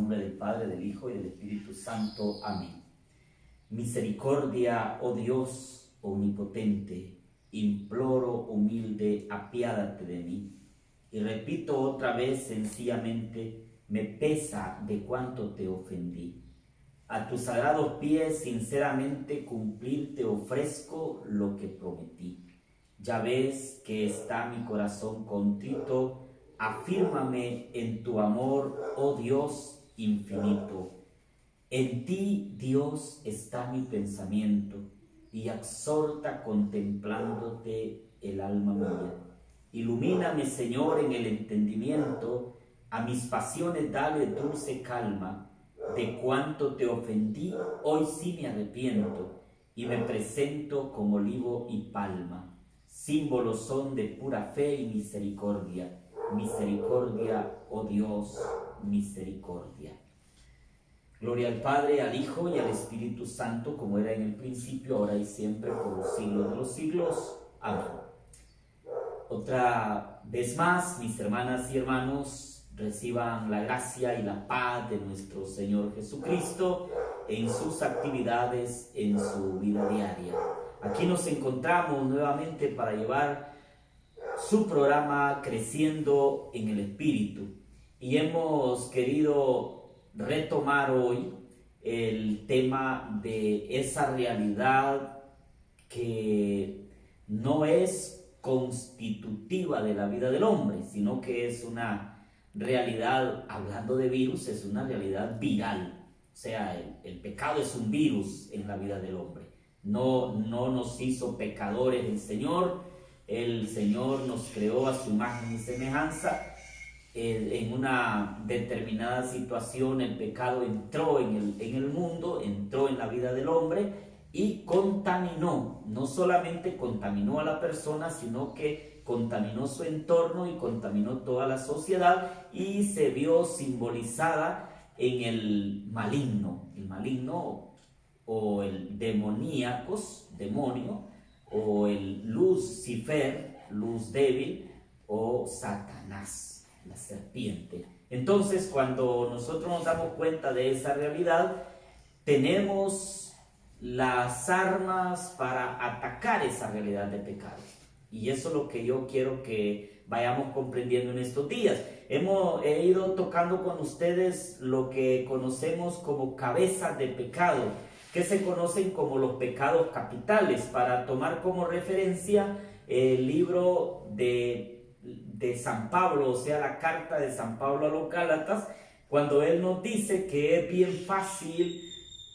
nombre del Padre, del Hijo y del Espíritu Santo. Amén. Misericordia, oh Dios omnipotente, imploro humilde, apiádate de mí. Y repito otra vez sencillamente, me pesa de cuánto te ofendí. A tus sagrados pies sinceramente cumplir te ofrezco lo que prometí. Ya ves que está mi corazón contrito, afírmame en tu amor, oh Dios infinito. En ti, Dios, está mi pensamiento, y exhorta contemplándote el alma mía. Ilumíname, Señor, en el entendimiento, a mis pasiones dale dulce calma. De cuanto te ofendí, hoy sí me arrepiento, y me presento con olivo y palma. Símbolos son de pura fe y misericordia. Misericordia, oh Dios, misericordia. Gloria al Padre, al Hijo y al Espíritu Santo, como era en el principio, ahora y siempre, por los siglos de los siglos. Amén. Otra vez más, mis hermanas y hermanos, reciban la gracia y la paz de nuestro Señor Jesucristo en sus actividades, en su vida diaria. Aquí nos encontramos nuevamente para llevar su programa Creciendo en el Espíritu, y hemos querido retomar hoy el tema de esa realidad que no es constitutiva de la vida del hombre, sino que es una realidad, hablando de virus, es una realidad viral. O sea, el pecado es un virus en la vida del hombre. No nos hizo pecadores el Señor nos creó a su imagen y semejanza. En una determinada situación el pecado entró en el mundo, entró en la vida del hombre y contaminó, no solamente contaminó a la persona, sino que contaminó su entorno y contaminó toda la sociedad, y se vio simbolizada en el maligno o el demonio, o el Lucifer, luz débil, o Satanás, la serpiente. Entonces, cuando nosotros nos damos cuenta de esa realidad, tenemos las armas para atacar esa realidad de pecado. Y eso es lo que yo quiero que vayamos comprendiendo en estos días. He ido tocando con ustedes lo que conocemos como cabezas de pecado, que se conocen como los pecados capitales, para tomar como referencia el libro de San Pablo, o sea, la carta de San Pablo a los Gálatas, cuando él nos dice que es bien fácil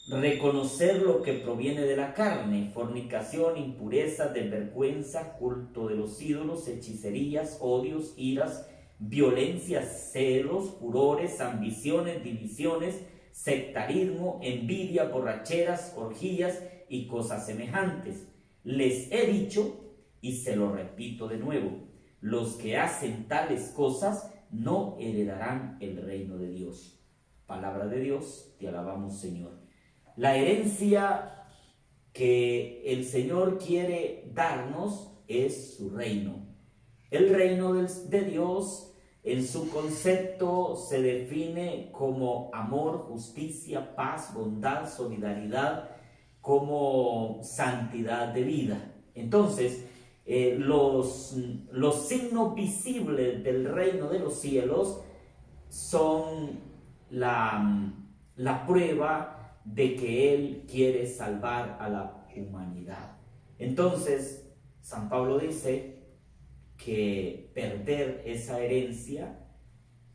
reconocer lo que proviene de la carne: fornicación, impureza, desvergüenza, culto de los ídolos, hechicerías, odios, iras, violencias, celos, furores, ambiciones, divisiones, sectarismo, envidia, borracheras, orgías y cosas semejantes. Les he dicho, y se lo repito de nuevo, los que hacen tales cosas no heredarán el reino de Dios. Palabra de Dios, te alabamos, Señor. La herencia que el Señor quiere darnos es su reino. El reino de Dios, en su concepto, se define como amor, justicia, paz, bondad, solidaridad, como santidad de vida. Entonces, los signos visibles del reino de los cielos son la prueba de que Él quiere salvar a la humanidad. Entonces, San Pablo dice que perder esa herencia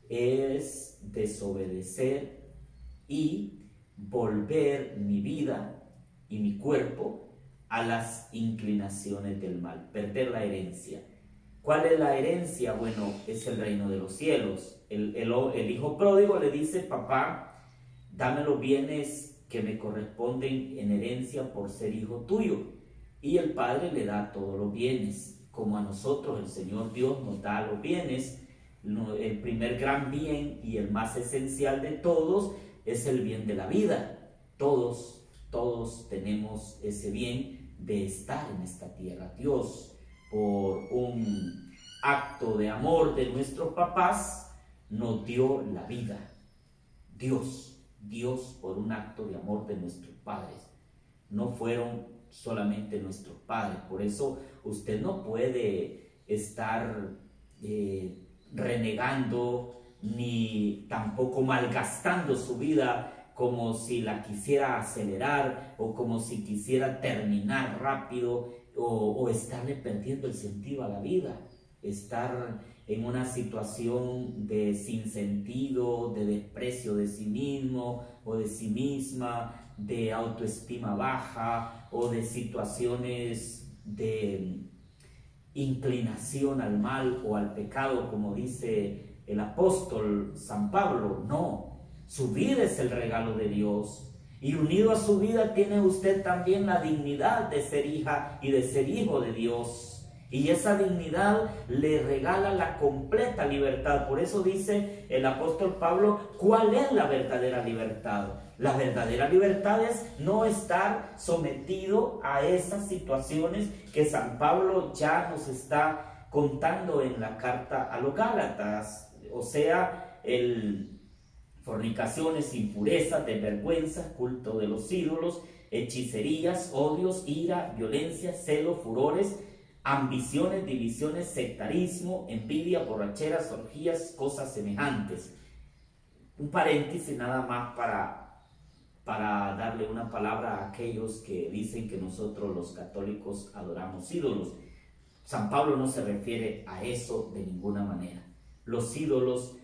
es desobedecer y volver mi vida y mi cuerpo a las inclinaciones del mal. Perder la herencia. ¿Cuál es la herencia? Bueno, es el reino de los cielos. El hijo pródigo le dice: papá, dame los bienes que me corresponden en herencia por ser hijo tuyo. Y el padre le da todos los bienes. Como a nosotros el Señor Dios nos da los bienes, el primer gran bien y el más esencial de todos es el bien de la vida. Todos tenemos ese bien de estar en esta tierra. Dios, por un acto de amor de nuestros papás, nos dio la vida. Dios por un acto de amor de nuestros padres. No fueron solamente nuestros padres. Por eso usted no puede estar renegando ni tampoco malgastando su vida como si la quisiera acelerar o como si quisiera terminar rápido o estarle perdiendo el sentido a la vida, estar en una situación de sinsentido, de desprecio de sí mismo o de sí misma, de autoestima baja o de situaciones de inclinación al mal o al pecado, como dice el apóstol San Pablo. No, su vida es el regalo de Dios y unido a su vida tiene usted también la dignidad de ser hija y de ser hijo de Dios. Y esa dignidad le regala la completa libertad. Por eso dice el apóstol Pablo, ¿cuál es la verdadera libertad? La verdadera libertad es no estar sometido a esas situaciones que San Pablo ya nos está contando en la carta a los Gálatas. O sea, fornicaciones, impurezas, desvergüenzas, culto de los ídolos, hechicerías, odios, ira, violencia, celos, furores, ambiciones, divisiones, sectarismo, envidia, borracheras, orgías, cosas semejantes. Un paréntesis nada más para darle una palabra a aquellos que dicen que nosotros los católicos adoramos ídolos. San Pablo no se refiere a eso de ninguna manera. Los ídolos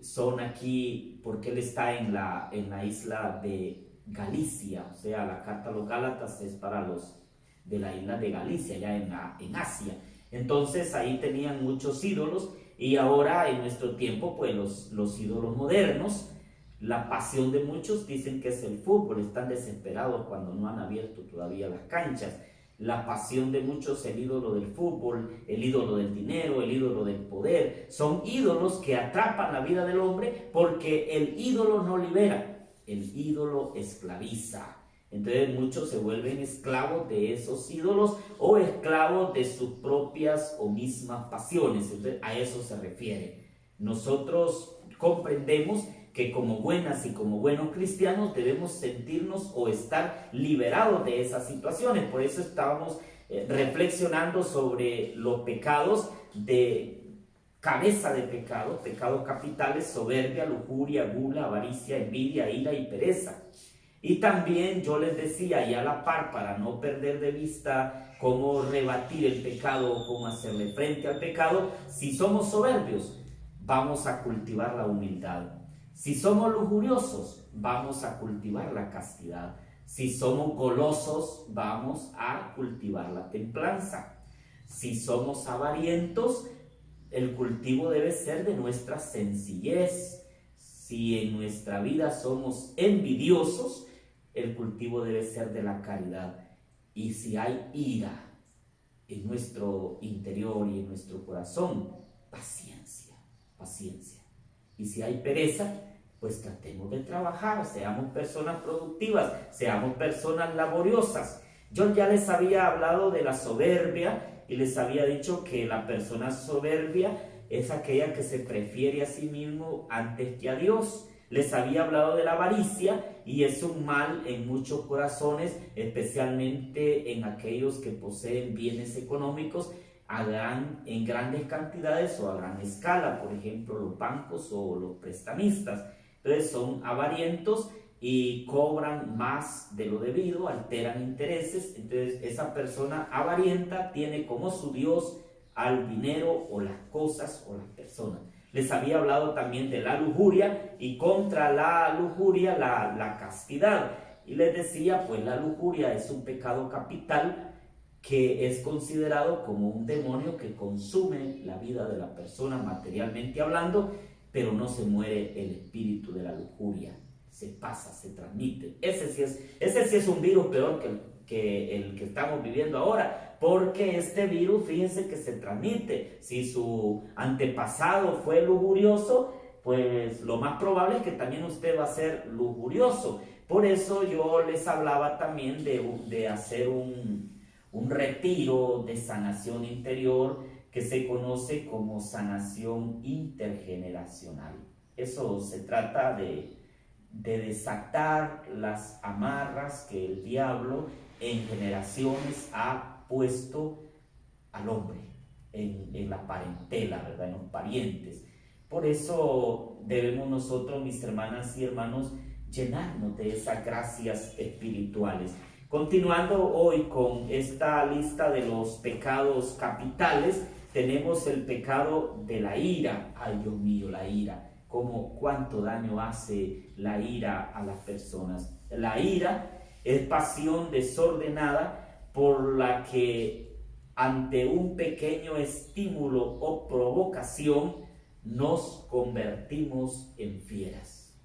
son aquí porque él está en la isla de Galicia, o sea, la carta a los Gálatas es para los de la isla de Galicia, ya en Asia. Entonces ahí tenían muchos ídolos y ahora en nuestro tiempo pues los ídolos modernos, la pasión de muchos dicen que es el fútbol, están desesperados cuando no han abierto todavía las canchas. La pasión de muchos, el ídolo del fútbol, el ídolo del dinero, el ídolo del poder, son ídolos que atrapan la vida del hombre porque el ídolo no libera, el ídolo esclaviza. Entonces muchos se vuelven esclavos de esos ídolos o esclavos de sus propias o mismas pasiones. Entonces a eso se refiere. Nosotros comprendemos que como buenas y como buenos cristianos debemos sentirnos o estar liberados de esas situaciones. Por eso estábamos reflexionando sobre los pecados de cabeza de pecados, pecados capitales, soberbia, lujuria, gula, avaricia, envidia, ira y pereza. Y también yo les decía, y a la par, para no perder de vista cómo rebatir el pecado o cómo hacerle frente al pecado, si somos soberbios, vamos a cultivar la humildad. Si somos lujuriosos, vamos a cultivar la castidad. Si somos golosos, vamos a cultivar la templanza. Si somos avarientos, el cultivo debe ser de nuestra sencillez. Si en nuestra vida somos envidiosos, el cultivo debe ser de la caridad. Y si hay ira en nuestro interior y en nuestro corazón, paciencia, paciencia. Y si hay pereza, pues tratemos de trabajar, seamos personas productivas, seamos personas laboriosas. Yo ya les había hablado de la soberbia y les había dicho que la persona soberbia es aquella que se prefiere a sí mismo antes que a Dios. Les había hablado de la avaricia y es un mal en muchos corazones, especialmente en aquellos que poseen bienes económicos en grandes cantidades o a gran escala, por ejemplo los bancos o los prestamistas. Entonces son avarientos y cobran más de lo debido, alteran intereses. Entonces esa persona avarienta tiene como su Dios al dinero o las cosas o las personas. Les había hablado también de la lujuria y contra la lujuria la castidad. Y les decía, pues la lujuria es un pecado capital que es considerado como un demonio que consume la vida de la persona materialmente hablando, pero no se muere el espíritu de la lujuria, se pasa, se transmite. Ese sí es un virus peor que el que estamos viviendo ahora, porque este virus, fíjense que se transmite. Si su antepasado fue lujurioso, pues lo más probable es que también usted va a ser lujurioso. Por eso yo les hablaba también de hacer un retiro de sanación interior que se conoce como sanación intergeneracional. Eso se trata de desatar las amarras que el diablo en generaciones ha puesto al hombre, en la parentela, ¿verdad? En los parientes. Por eso debemos nosotros, mis hermanas y hermanos, llenarnos de esas gracias espirituales. Continuando hoy con esta lista de los pecados capitales, tenemos el pecado de la ira. Ay, Dios mío, la ira. Como cuánto daño hace la ira a las personas. La ira es pasión desordenada por la que ante un pequeño estímulo o provocación nos convertimos en fieras.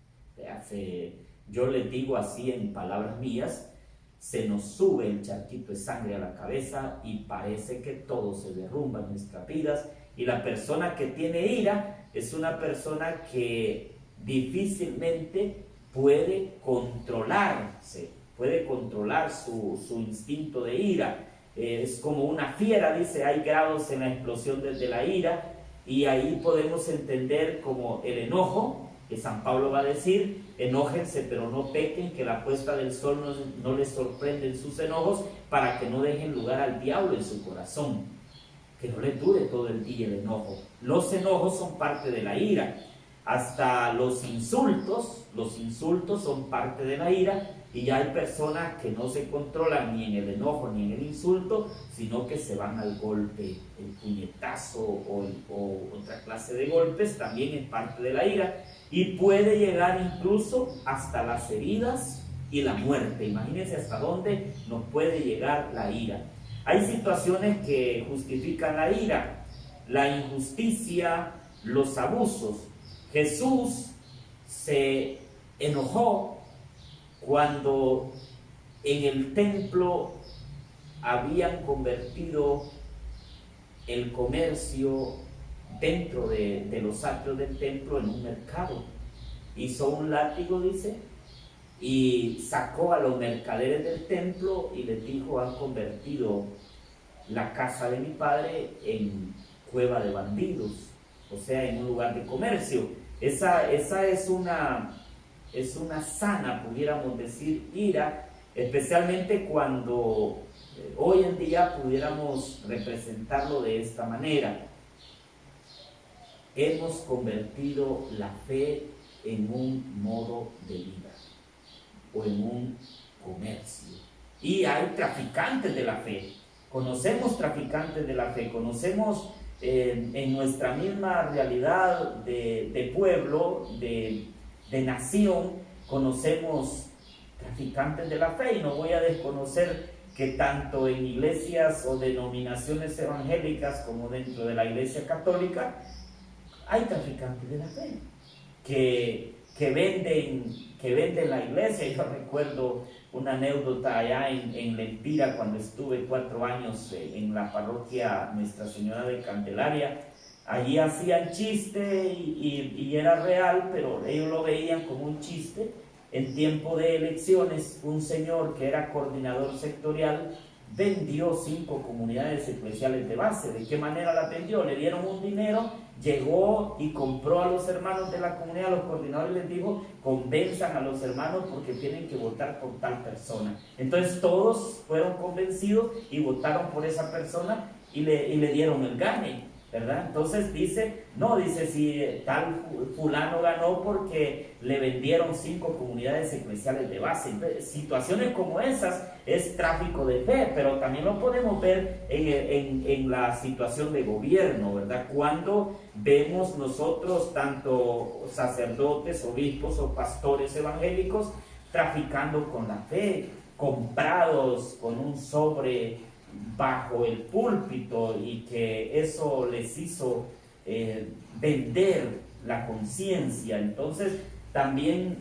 Yo les digo así en palabras mías, se nos sube el charquito de sangre a la cabeza y parece que todo se derrumba en nuestras vidas. Y la persona que tiene ira es una persona que difícilmente puede controlarse, puede controlar su instinto de ira. Es como una fiera, dice, hay grados en la explosión desde la ira, y ahí podemos entender como el enojo, que San Pablo va a decir, enójense pero no pequen, que la puesta del sol no les sorprende en sus enojos, para que no dejen lugar al diablo en su corazón, que no les dure todo el día el enojo. Los enojos son parte de la ira, hasta los insultos son parte de la ira, y hay personas que no se controlan ni en el enojo ni en el insulto, sino que se van al golpe, el puñetazo o otra clase de golpes, también es parte de la ira, y puede llegar incluso hasta las heridas y la muerte. Imagínense hasta dónde nos puede llegar la ira. Hay situaciones que justifican la ira, la injusticia, los abusos. Jesús se enojó cuando en el templo habían convertido el comercio dentro de los atrios del templo en un mercado. Hizo un látigo, dice, y sacó a los mercaderes del templo y les dijo: han convertido la casa de mi padre en cueva de bandidos, o sea, en un lugar de comercio. Esa es una sana, pudiéramos decir, ira, especialmente cuando hoy en día pudiéramos representarlo de esta manera. Hemos convertido la fe en un modo de vida o en un comercio. Y hay traficantes de la fe. Conocemos traficantes de la fe, conocemos en nuestra misma realidad de pueblo, de nación, conocemos traficantes de la fe, y no voy a desconocer que tanto en iglesias o denominaciones evangélicas como dentro de la iglesia católica hay traficantes de la fe que venden la iglesia. Yo recuerdo una anécdota allá en Lempira, cuando estuve 4 años en la parroquia Nuestra Señora de Candelaria. Allí hacían chiste y era real, pero ellos lo veían como un chiste. En tiempo de elecciones, un señor que era coordinador sectorial vendió 5 comunidades eclesiales de base. ¿De qué manera las vendió? Le dieron un dinero, llegó y compró a los hermanos de la comunidad. Los coordinadores les dijo: convenzan a los hermanos porque tienen que votar por tal persona. Entonces todos fueron convencidos y votaron por esa persona y le dieron el gane, ¿verdad? Entonces dice si tal fulano ganó porque le vendieron 5 comunidades eclesiales de base. Entonces, situaciones como esas es tráfico de fe, pero también lo podemos ver en la situación de gobierno, ¿verdad? Cuando vemos nosotros tanto sacerdotes, obispos o pastores evangélicos traficando con la fe, comprados con un sobre bajo el púlpito, y que eso les hizo vender la conciencia. Entonces también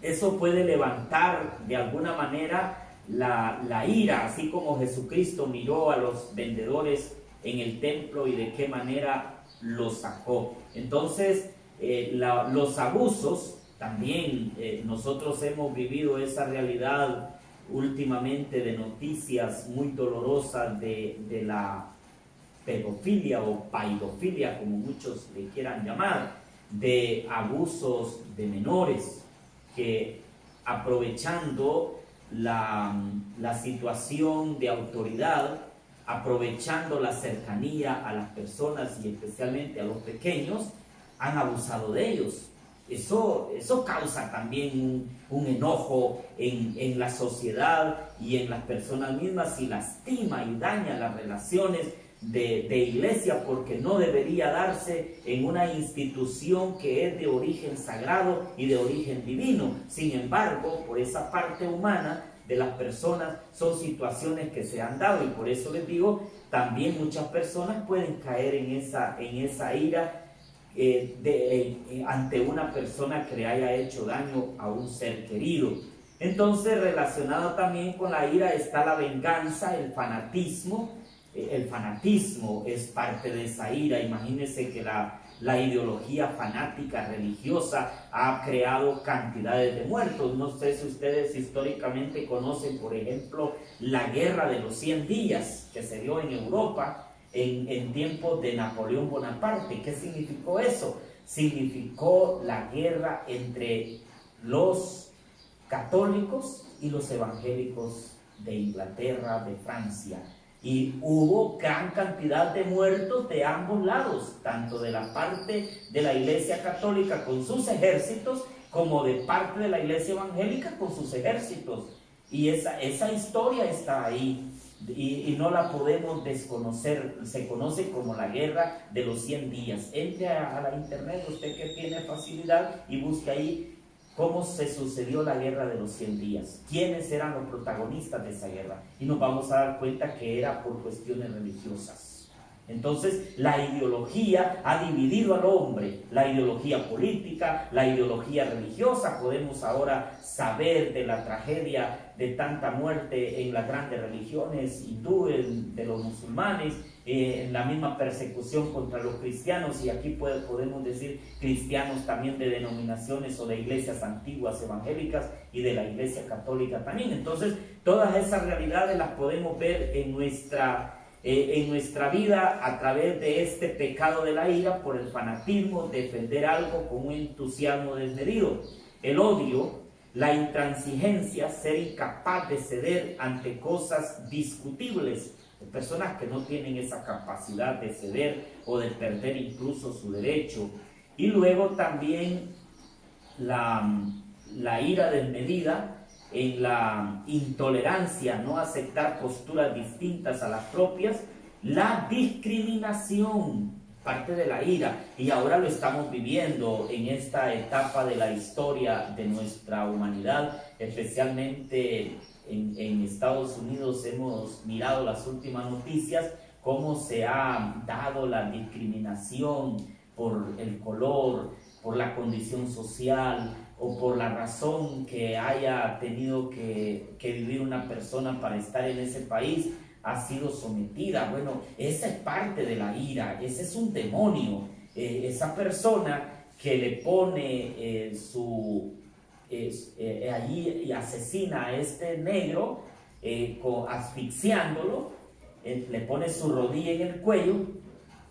eso puede levantar de alguna manera la ira, así como Jesucristo miró a los vendedores en el templo y de qué manera los sacó. Entonces los abusos también, nosotros hemos vivido esa realidad últimamente de noticias muy dolorosas de la pedofilia o paidofilia, como muchos le quieran llamar, de abusos de menores. que aprovechando la situación de autoridad, aprovechando la cercanía a las personas y especialmente a los pequeños, han abusado de ellos. Eso causa también un enojo en la sociedad y en las personas mismas, y lastima y daña las relaciones de iglesia, porque no debería darse en una institución que es de origen sagrado y de origen divino. Sin embargo, por esa parte humana de las personas, son situaciones que se han dado, y por eso les digo, también muchas personas pueden caer en esa ira ante una persona que le haya hecho daño a un ser querido. Entonces, relacionado también con la ira está la venganza, el fanatismo. El fanatismo es parte de esa ira. Imagínense que la ideología fanática religiosa ha creado cantidades de muertos. No sé si ustedes históricamente conocen, por ejemplo, la Guerra de los 100 días que se dio en Europa en tiempos de Napoleón Bonaparte. ¿Qué significó eso? Significó la guerra entre los católicos y los evangélicos de Inglaterra, de Francia. Y hubo gran cantidad de muertos de ambos lados, tanto de la parte de la Iglesia Católica con sus ejércitos, como de parte de la Iglesia Evangélica con sus ejércitos. Y esa historia está ahí, y no la podemos desconocer. Se conoce como la Guerra de los 100 días. Entre a la internet, usted que tiene facilidad, y busque ahí cómo se sucedió la Guerra de los 100 días, quiénes eran los protagonistas de esa guerra, y nos vamos a dar cuenta que era por cuestiones religiosas. Entonces, la ideología ha dividido al hombre, la ideología política, la ideología religiosa. Podemos ahora saber de la tragedia de tanta muerte en las grandes religiones hindúes, de los musulmanes, en la misma persecución contra los cristianos, y aquí podemos decir cristianos también de denominaciones o de iglesias antiguas evangélicas, y de la Iglesia Católica también. Entonces, todas esas realidades las podemos ver en nuestra vida a través de este pecado de la ira, por el fanatismo, defender algo con un entusiasmo desmedido, el odio, la intransigencia, ser incapaz de ceder ante cosas discutibles, personas que no tienen esa capacidad de ceder o de perder incluso su derecho. Y luego también la ira desmedida, en la intolerancia, no aceptar posturas distintas a las propias, la discriminación, parte de la ira, y ahora lo estamos viviendo en esta etapa de la historia de nuestra humanidad, especialmente en Estados Unidos. Hemos mirado las últimas noticias, cómo se ha dado la discriminación por el color, por la condición social, o por la razón que haya tenido que vivir una persona para estar en ese país, ha sido sometida. Bueno, esa es parte de la ira, ese es un demonio. Esa persona que le pone allí y asesina a este negro, asfixiándolo, le pone su rodilla en el cuello,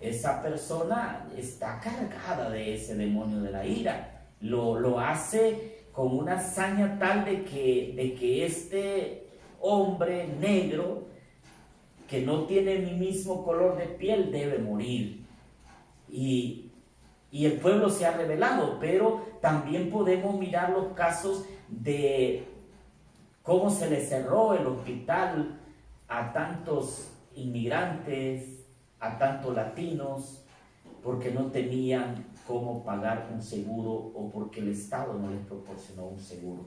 esa persona está cargada de ese demonio de la ira. Lo hace con una hazaña tal de que este hombre negro, que no tiene mi mismo color de piel, debe morir. Y el pueblo se ha rebelado, pero también podemos mirar los casos de cómo se le cerró el hospital a tantos inmigrantes, a tantos latinos, porque no tenían cómo pagar un seguro, o porque el Estado no les proporcionó un seguro.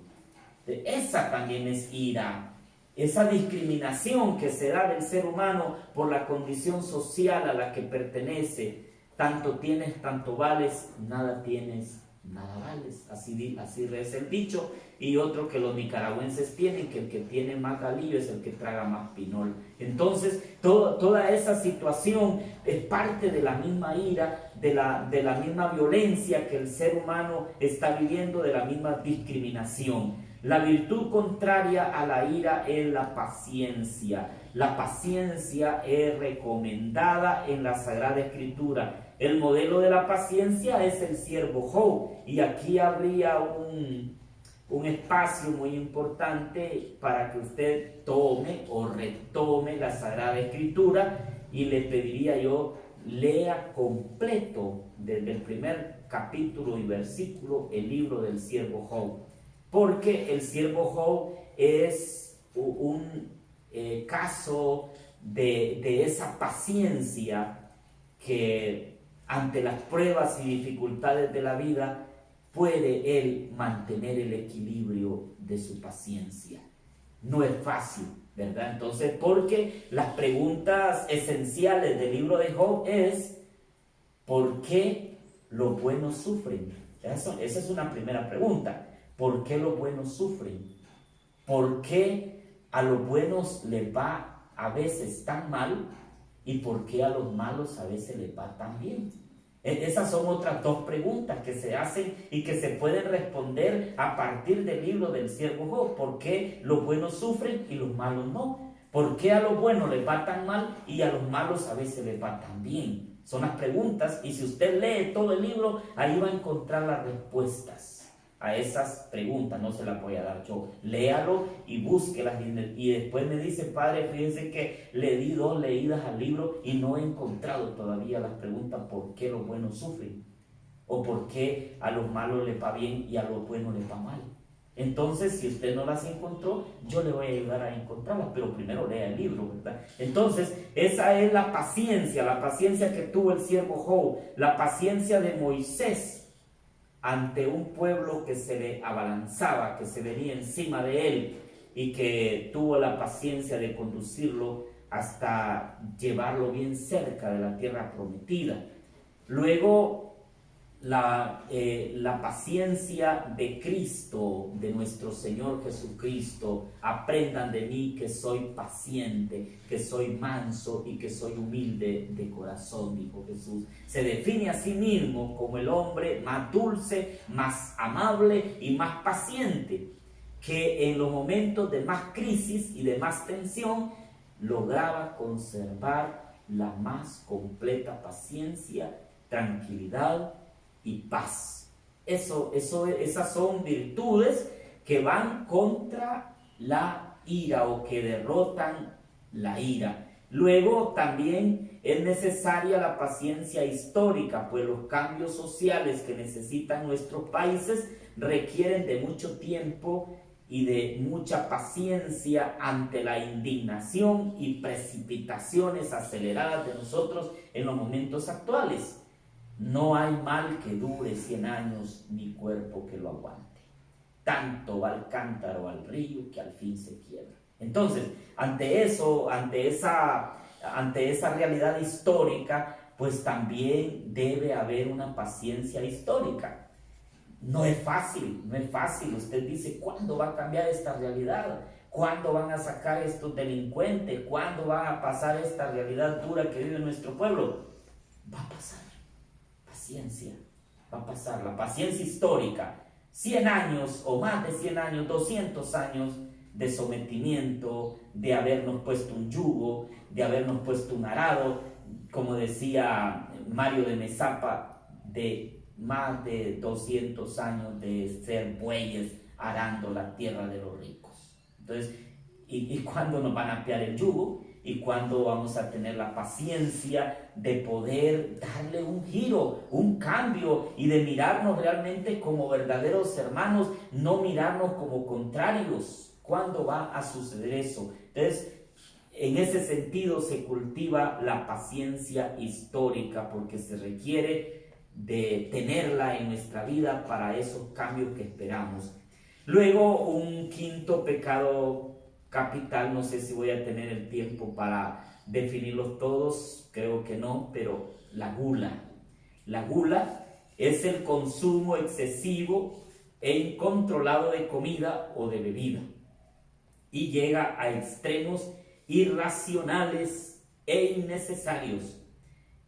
Esa también es ira, esa discriminación que se da del ser humano por la condición social a la que pertenece. Tanto tienes, tanto vales; nada tienes, nada vales. Así es el dicho. Y otro que los nicaragüenses tienen, que el que tiene más galillo es el que traga más pinol. Entonces, toda esa situación es parte de la misma ira, de la misma violencia que el ser humano está viviendo, de la misma discriminación. La virtud contraria a la ira es la paciencia. La paciencia es recomendada en la Sagrada Escritura. El modelo de la paciencia es el siervo Job. Y aquí habría un espacio muy importante para que usted tome o retome la Sagrada Escritura, y le pediría yo lea completo desde el primer capítulo y versículo el libro del siervo Job, porque el siervo Job es un caso de esa paciencia que ante las pruebas y dificultades de la vida puede él mantener el equilibrio de su paciencia. No es fácil, ¿verdad? Entonces, porque las preguntas esenciales del libro de Job es: ¿por qué los buenos sufren? Esa es una primera pregunta. ¿Por qué los buenos sufren? ¿Por qué a los buenos les va a veces tan mal? ¿Y por qué a los malos a veces les va tan bien? Esas son otras dos preguntas que se hacen y que se pueden responder a partir del libro del siervo Job. ¿Por qué los buenos sufren y los malos no? ¿Por qué a los buenos les va tan mal y a los malos a veces les va tan bien? Son las preguntas, y si usted lee todo el libro, ahí va a encontrar las respuestas a esas preguntas. No se las voy a dar yo. Léalo y búsquelas, y después me dice: padre, fíjense que le di 2 leídas al libro y no he encontrado todavía las preguntas por qué los buenos sufren, o por qué a los malos les va bien y a los buenos les va mal. Entonces, si usted no las encontró, yo le voy a ayudar a encontrarlas, pero primero lea el libro, ¿verdad? Entonces, esa es la paciencia que tuvo el siervo Job, la paciencia de Moisés ante un pueblo que se le abalanzaba, que se venía encima de él, y que tuvo la paciencia de conducirlo hasta llevarlo bien cerca de la tierra prometida. Luego, la paciencia de Cristo, de nuestro Señor Jesucristo: aprendan de mí que soy paciente, que soy manso y que soy humilde de corazón, dijo Jesús. Se define a sí mismo como el hombre más dulce, más amable y más paciente, que en los momentos de más crisis y de más tensión lograba conservar la más completa paciencia, tranquilidad y paz. Esas son virtudes que van contra la ira, o que derrotan la ira. Luego también es necesaria la paciencia histórica, pues los cambios sociales que necesitan nuestros países requieren de mucho tiempo y de mucha paciencia ante la indignación y precipitaciones aceleradas de nosotros en los momentos actuales. No hay mal que dure 100 años, ni cuerpo que lo aguante. Tanto va el cántaro al río que al fin se quiebra. Entonces, ante esa realidad histórica, pues también debe haber una paciencia histórica. No es fácil. Usted dice: ¿cuándo va a cambiar esta realidad? ¿Cuándo van a sacar estos delincuentes? ¿Cuándo va a pasar esta realidad dura que vive nuestro pueblo? Va a pasar. Paciencia, va a pasar. La paciencia histórica: 100 años o más de 100 años, 200 años de sometimiento, de habernos puesto un yugo, de habernos puesto un arado, como decía Mario de Mesapa, de más de 200 años de ser bueyes arando la tierra de los ricos. Entonces, ¿y cuándo nos van a apiar el yugo? ¿Y cuándo vamos a tener la paciencia de poder darle un giro, un cambio, y de mirarnos realmente como verdaderos hermanos, no mirarnos como contrarios? ¿Cuándo va a suceder eso? Entonces, en ese sentido se cultiva la paciencia histórica, porque se requiere de tenerla en nuestra vida para esos cambios que esperamos. Luego, un quinto pecado capital, no sé si voy a tener el tiempo para definirlos todos, creo que no, pero la gula. La gula es el consumo excesivo e incontrolado de comida o de bebida, y llega a extremos irracionales e innecesarios.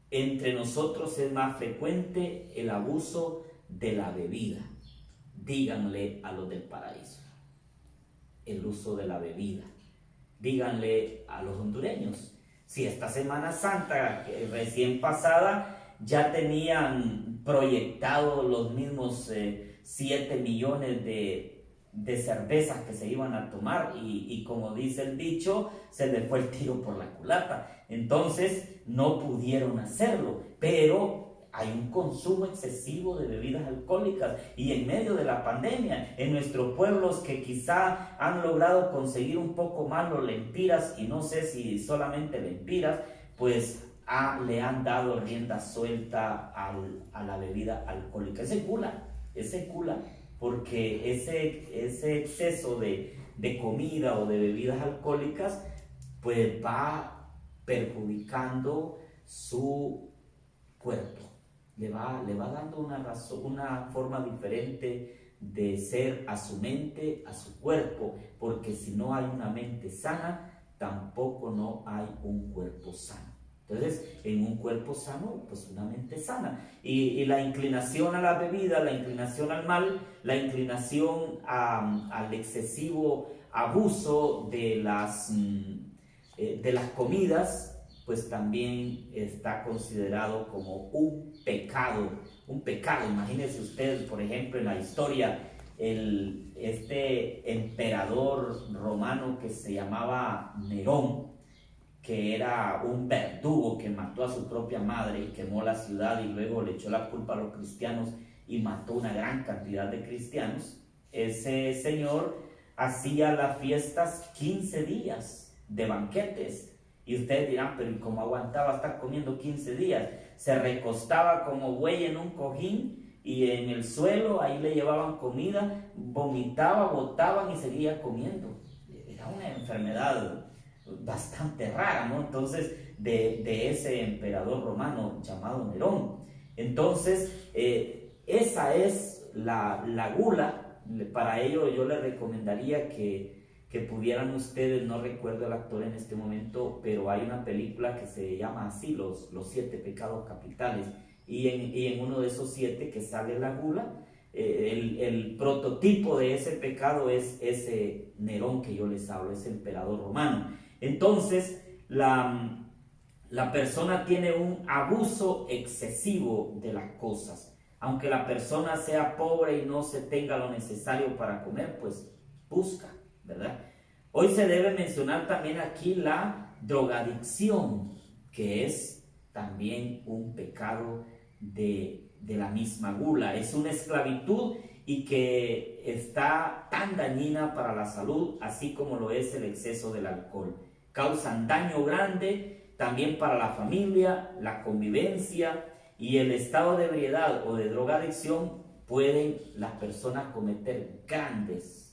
Entre nosotros es más frecuente el abuso de la bebida. Díganle a los del paraíso el uso de la bebida. Díganle a los hondureños. Si esta Semana Santa recién pasada ya tenían proyectado los mismos 7 millones de de cervezas que se iban a tomar y como dice el dicho, se les fue el tiro por la culata. Entonces no pudieron hacerlo, pero hay un consumo excesivo de bebidas alcohólicas y en medio de la pandemia, en nuestros pueblos que quizá han logrado conseguir un poco más los lempiras, y no sé si solamente lempiras, pues le han dado rienda suelta a la bebida alcohólica. Ese gula, porque ese exceso de comida o de bebidas alcohólicas, pues va perjudicando su cuerpo. Le va dando una razón, una forma diferente de ser a su mente, a su cuerpo, porque si no hay una mente sana, tampoco no hay un cuerpo sano. Entonces, en un cuerpo sano, pues una mente sana. Y la inclinación a la bebida, la inclinación al mal, la inclinación al excesivo abuso de las comidas, pues también está considerado como un pecado. Un pecado. Imagínense ustedes, por ejemplo, en la historia, este emperador romano que se llamaba Nerón, que era un verdugo que mató a su propia madre y quemó la ciudad y luego le echó la culpa a los cristianos y mató una gran cantidad de cristianos. Ese señor hacía las fiestas 15 días de banquetes. Y ustedes dirán, pero ¿y cómo aguantaba estar comiendo 15 días? Se recostaba como buey en un cojín y en el suelo, ahí le llevaban comida, vomitaba, botaban y seguía comiendo. Era una enfermedad bastante rara, ¿no? Entonces, de ese emperador romano llamado Nerón. Entonces, esa es la gula. Para ello yo les recomendaría que pudieran ustedes, no recuerdo el actor en este momento, pero hay una película que se llama así, los 7 pecados capitales, y en uno de esos 7 que sale la gula, el prototipo de ese pecado es ese Nerón que yo les hablo, ese emperador romano. Entonces, la persona tiene un abuso excesivo de las cosas. Aunque la persona sea pobre y no se tenga lo necesario para comer, pues busca, ¿verdad? Hoy se debe mencionar también aquí la drogadicción, que es también un pecado de la misma gula. Es una esclavitud y que está tan dañina para la salud, así como lo es el exceso del alcohol. Causan daño grande también para la familia, la convivencia y el estado de ebriedad o de drogadicción. Pueden las personas cometer grandes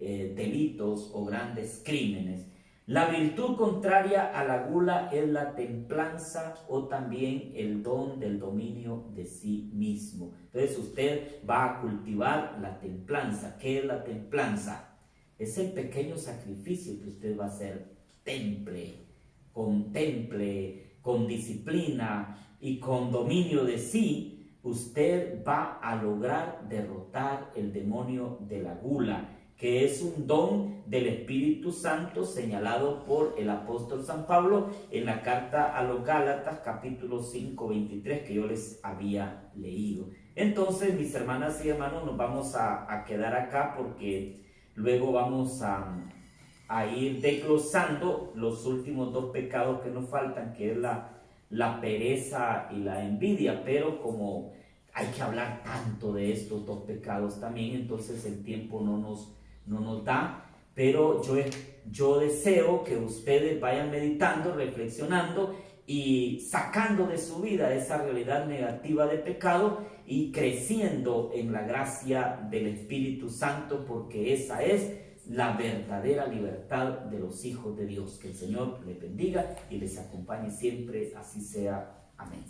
delitos o grandes crímenes. La virtud contraria a la gula es la templanza o también el don del dominio de sí mismo. Entonces usted va a cultivar la templanza. ¿Qué es la templanza? Es el pequeño sacrificio que usted va a hacer temple, con disciplina y con dominio de sí. Usted va a lograr derrotar el demonio de la gula, que es un don del Espíritu Santo señalado por el apóstol San Pablo en la carta a los Gálatas, capítulo 5, 23, que yo les había leído. Entonces, mis hermanas y hermanos, nos vamos a quedar acá porque luego vamos a ir desglosando los últimos 2 pecados que nos faltan, que es la pereza y la envidia, pero como hay que hablar tanto de estos 2 pecados también, entonces el tiempo no nos da, pero yo deseo que ustedes vayan meditando, reflexionando y sacando de su vida esa realidad negativa de pecado y creciendo en la gracia del Espíritu Santo, porque esa es la verdadera libertad de los hijos de Dios. Que el Señor les bendiga y les acompañe siempre, así sea. Amén.